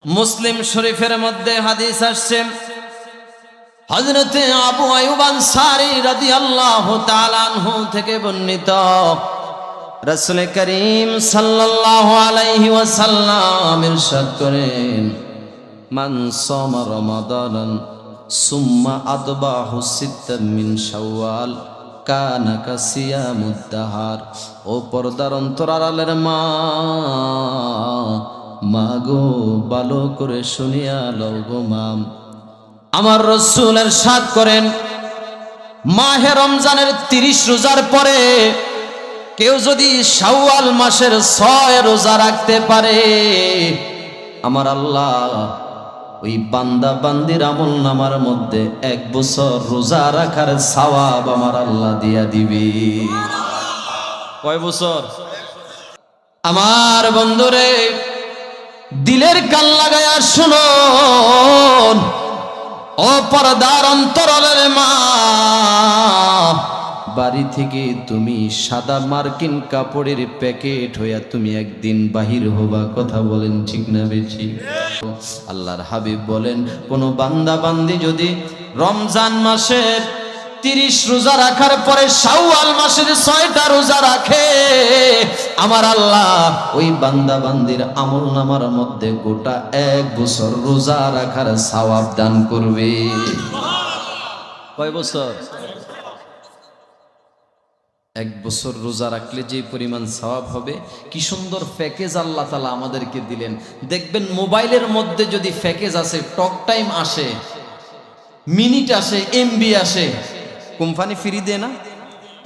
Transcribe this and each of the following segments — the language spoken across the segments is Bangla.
মুসলিম শরীফের মধ্যে হাদিস আসছে, হযরত আবু আইয়ুব আনসারী রাদিয়াল্লাহু তাআলা আনহু থেকে বর্ণিত, রাসূল করিম সাল্লাল্লাহু আলাইহি ওয়াসাল্লাম ইরশাদ করেন, মান সামা রমাদানান সুম্মা আদবাহু সিত্তাম মিন শাওয়াল কানা কাসিয়ামুদ দাহার। ও পর্দার অন্তরালের মা গো, ভালো করে শুনিয়া লও গো মা, আমার রাসূল ইরশাদ করেন, মাহে রমজানের 30 রোজার পরে কেউ যদি শাওয়াল মাসের 6 রোজা রাখতে পারে, আমার আল্লাহ ওই বান্দা বান্দির আমল নামার মধ্যে 1 বছর রোজা রাখার সওয়াব আমার আল্লাহ দিয়া দিবে। কয় বছর? আমার বন্ধুরে, দিলের কান লাগায়া শুনুন, ও পর্দার অন্তরালের মা, বাড়ি থেকে তুমি সাদা মার্কিন কাপড়ের প্যাকেট হইয়া তুমি একদিন বাহির হবা, কথা বলেন ঠিক না বেশি? আল্লাহর হাবিব বলেন, কোন বান্দা বান্দি যদি রমজান মাসের 30 রোজা রাখার পরে শাওয়াল মাসের 6টা রোজা রাখে, আমার আল্লাহ ওই বান্দা বান্দির আমল নামার মধ্যে গোটা 1 বছর রোজা রাখার সওয়াব দান করবে। কয় বছর? 1 বছর রোজা রাখলে যে পরিমাণ সওয়াব হবে, কি সুন্দর প্যাকেজ আল্লাহ তাআলা আমাদেরকে দিলেন। দেখবেন মোবাইলের মধ্যে যদি প্যাকেজ আসে, টক টাইম আসে, মিনিট আসে, এমবি আসে, কোম্পানি ফ্রি দেয় না?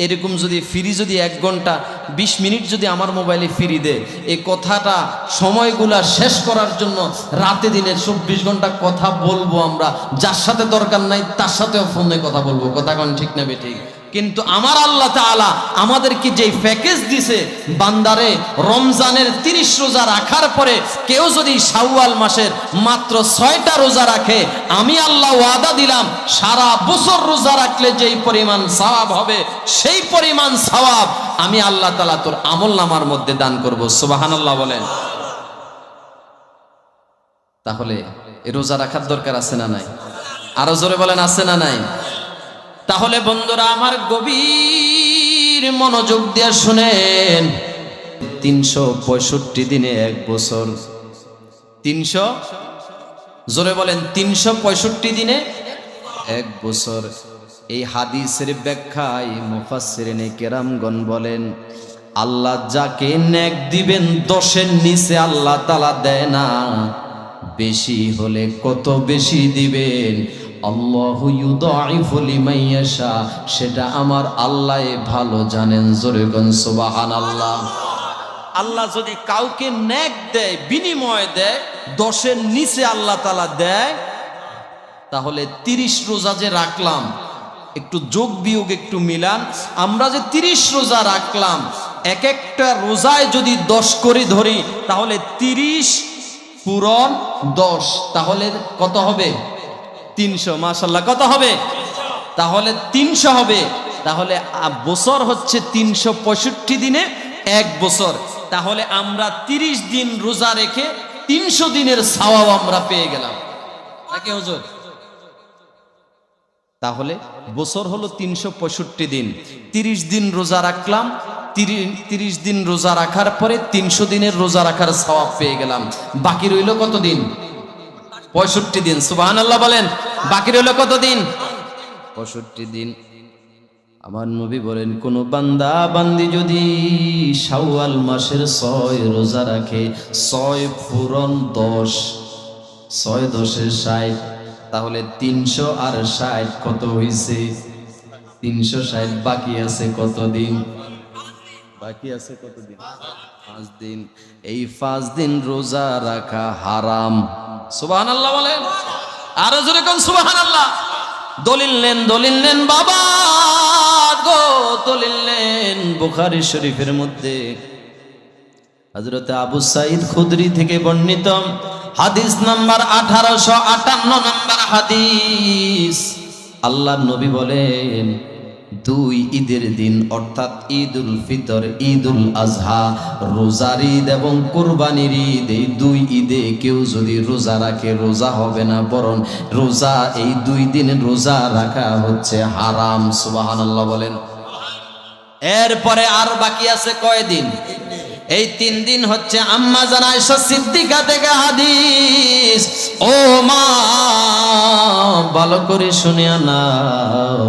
এরকম যদি ফ্রি, যদি 1 ঘন্টা 20 মিনিট যদি আমার মোবাইলে ফ্রি দেয়, এই কথাটা সময়গুলা শেষ করার জন্য রাতে দিনে 24 ঘন্টা কথা বলবো আমরা, যার সাথে দরকার নাই তার সাথেও ফোনে কথা বলবো, কথা কোন ঠিক না বেঠিক? কিন্তু আমার আল্লাহ তাআলা আমাদেরকে যে প্যাকেজ দিছে, বান্দারে রমজানের 30 রোজা রাখার পরে কেউ যদি শাওয়াল মাসের মাত্র 6টা রোজা রাখে, আমি আল্লাহ ওয়াদা দিলাম সারা বছর রোজা রাখলে যেই পরিমাণ সওয়াব হবে, সেই পরিমাণ সওয়াব আমি আল্লাহ তাআলা তোর আমলনামার মধ্যে দান করব। সুবহানাল্লাহ বলেন। তাহলে এই রোজা রাখার দরকার আছে না নাই? আরো জোরে বলেন, আছে না নাই? তাহলে বন্ধুরা আমার, গভীর মনোযোগ দিয়ে শুনেন, 365 দিনে 1 বছর, 300 জোরে বলেন, 365 দিনে 1 বছর। এই হাদিসের ব্যাখ্যায় মুফাসসিরিনে কেরামগণ বলেন, আল্লাহ যাকে নেক দিবেন 10-এর নিচে আল্লাহ তাআলা দেয় না, বেশি হলে কত বেশি দিবেন, আল্লাহু ইউদাইফু লিমান ইয়াশা, সেটা আমার আল্লাহ ভালো জানেন। জোরে কোন সুবহানাল্লাহ। আল্লাহ যদি কাউকে নেক দেয়, বিনিময় দেয়, 10-এর নিচে আল্লাহ তাআলা দেয়, তাহলে 30 রোজা যে রাখলাম, একটু যোগ বিয়োগ একটু মিলান, আমরা যে 30 রোজা রাখলাম, এক একটা রোজায় যদি 10 করে ধরি, তাহলে 30 পূরণ 10, তাহলে কত হবে? 300। মাশাআল্লাহ, কত হবে? তাহলে 300 হবে। তাহলে বছর হচ্ছে 365 দিনে 1 বছর। তাহলে আমরা 30 দিন রোজা রেখে 300 দিনের সওয়াব আমরা পেয়ে গেলাম, নাকি হুজুর? তাহলে বছর হলো 365 দিন, 30 দিন রোজা রাখলাম, 30 দিন রোজা রাখার পরে 300 দিনের রোজা রাখার সওয়াব পেয়ে গেলাম। বাকি রইল কত দিন? 65 দিন। সুবহানাল্লাহ বলেন। বাকি রইল কত দিন? 65 দিন। আমার নবী বলেন, কোন বান্দা বান্দি যদি শাওয়াল মাসের 6 রোজা রাখে, 6 পূরণ 10, 6 10 60, তাহলে 360 কত হইছে? 360। বাকি আছে কত দিন? বাকি আছে কত দিন? 5 দিন। এই 5 দিন রোজা রাখা হারাম। সুবহানাল্লাহ বলেন। আরো জোরে কোন সুবহানাল্লাহ। দলিল নেন বাবা গো, দলিল নেন। বুখারী শরীফের মধ্যে হযরত আবু সাঈদ খুদরি থেকে বর্ণিত হাদিস নাম্বার 1858 নম্বর হাদিস, আল্লাহর নবী বলেন, দুই ঈদের দিন অর্থাৎ ঈদুল ফিতর, ঈদুল আজহা, রোজার ঈদ এবং কুরবানির ঈদ, এই দুই ঈদে কেউ যদি রোজা রাখে রোজা হবে না, বরং রোজা এই দুই দিন রোজা রাখা হচ্ছে হারাম। সুবহানাল্লাহ বলেন। এরপরে আর বাকি আছে কয়দিন? এই 3 দিন হচ্ছে আম্মা জান আয়েশা সিদ্দিকা থেকে হাদিস। ও মা ভালো করে শুনে নাও,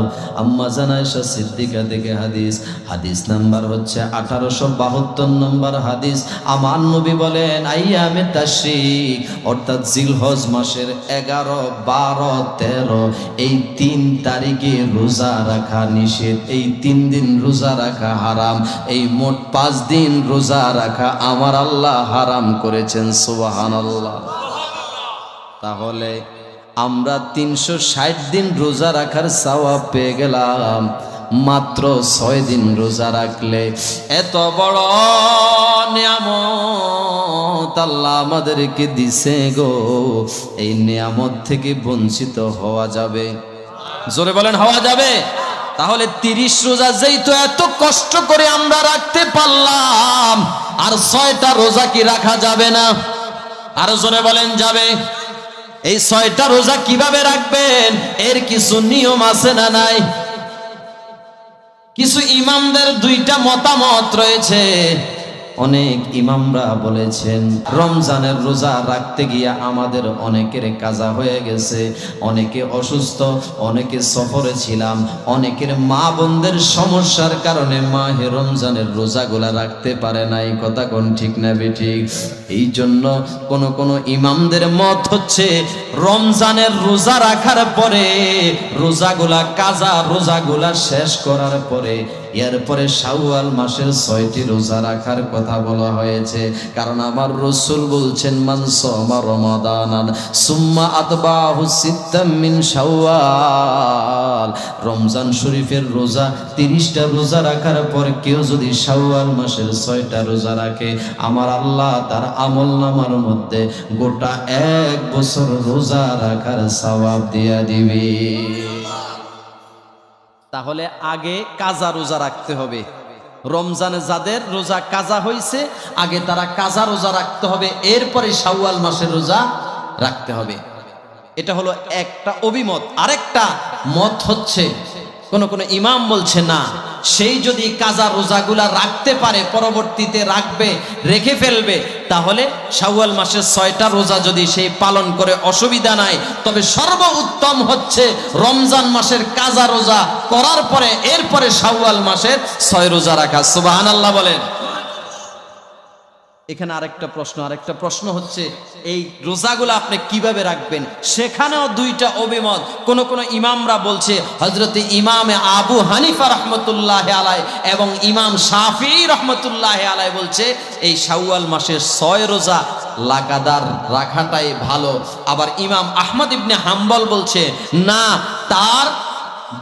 আম্মা জান আয়েশা সিদ্দিকা থেকে হাদিস, হাদিস নাম্বার হচ্ছে 1872 নম্বর হাদিস। আমার নবী বলেন আইয়ামে তাশরিক অর্থাৎ জিলহজ মাসের 11, 12, 13 এই 3 তারিখে রোজা রাখা নিষেধ। এই 3 দিন রোজা রাখা হারাম। এই মোট 5 দিন রোজা রাখা আমার আল্লাহ হারাম করেছেন। সুবহানাল্লাহ। তাহলে আমরা 360 দিন রোজা রাখার সওয়াব পেয়ে গেলাম মাত্র 6 দিন রোজা রাখলে। এত বড় নিয়ামত আল্লাহ আমাদেরকে দিছে গো, এই নিয়ামত থেকে বঞ্চিত হওয়া যাবে? জোরে বলেন, হওয়া যাবে? তাহলে 30 রোজা যেই তো এত কষ্ট করে আমরা রাখতে পারলাম, আর 6টা রোজা কি রাখা যাবে না? আর জোরে বলেন, যাবে? এই 6টা রোজা কিভাবে রাখবেন? এর কিছু নিয়ম আছে না নাই? কিছু ইমামদের 2টা মতামত রয়েছে। অনেক ইমামরা বলেছেন রমজানের রোজা রাখতে গিয়ে আমাদের অনেকের কাজা হয়ে গেছে, অনেকে অসুস্থ, অনেকে সফরে ছিলাম, অনেকের মা বোনদের সমস্যার কারণে মাহে রমজানের রোজাগুলা রাখতে পারে নাই। কথা কোন ঠিক না বেঠিক? এই জন্য কোন ইমামদের মত হচ্ছে রমজানের রোজা রাখার পরে রোজাগুলা কাজা, রোজাগুলা শেষ করার পরে এরপরে শাওয়াল মাসের 6টি রোজা রাখার কথা বলা হয়েছে। কারণ আমার রাসূল বলছেন মান সামা রমাদানান সুম্মা আতবাহু সিত্তাম মিন শাওয়াল, রমজান শরীফের রোজা 30টা রোজা রাখার পর কেউ যদি শাওয়াল মাসের 6টা রোজা রাখে, আমার আল্লাহ তার আমলনামার মধ্যে গোটা 1 বছর রোজা রাখার সওয়াব দিয়া দিবে। তাহলে আগে কাজা রোজা রাখতে হবে। রমজানে যাদের রোজা কাজা হয়েছে আগে তারা কাজা রোজা রাখতে হবে, এরপরে শাওয়াল মাসের রোজা রাখতে হবে। এটা হলো একটা অভিমত। আরেকটা মত হচ্ছে কোন ইমাম বলছে না, সেই যদি কাজা রোজাগুলা রাখতে পারে পরবর্তীতে রাখবে, রেখে ফেলবে, তাহলে শাওয়াল মাসের 6টা রোজা যদি সেই পালন করে অসুবিধা নাই। তবে সর্বোত্তম হচ্ছে রমজান মাসের কাজা রোজা করার পরে এরপরে শাওয়াল মাসের 6 রোজা রাখা। সুবহানাল্লাহ বলেন। এখানে আরেকটা প্রশ্ন হচ্ছে এই রোজাগুলো আপনি কিভাবে রাখবেন? সেখানেও 2টা অভিমত। কোন ইমামরা বলছে, হযরতে ইমাম আবু হানিফা রাহমাতুল্লাহি আলাইহি এবং ইমাম শাফিঈ রাহমাতুল্লাহি আলাইহি বলছে এই শাওয়াল মাসের 6 রোজা লাগাতার রাখাটাই ভালো। আবার ইমাম আহমদ ইবনে হাম্বল বলছে না, তার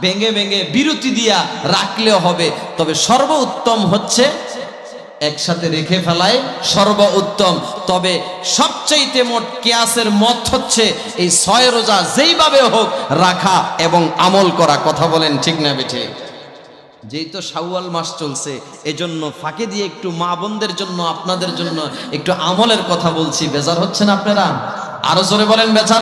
ভেঙে ভেঙে বিরতি দিয়া রাখলেও হবে, তবে সর্বোত্তম হচ্ছে একসাথে রেখে ফেলায় সর্বোত্তম। তবে সবচাইতে মোট কিয়াসের মত হচ্ছে এই 6 রোজা যেইভাবে হোক রাখা এবং আমল করা। কথা বলেন ঠিক না বেঠিক? যেই তো শাওয়াল মাস চলছে, এজন্য ফাঁকে দিয়ে একটু মা বোনদের জন্য, আপনাদের জন্য একটু আমলের কথা বলছি। বেজার হচ্ছেন আপনারা? আরো জোরে বলেন বেজার?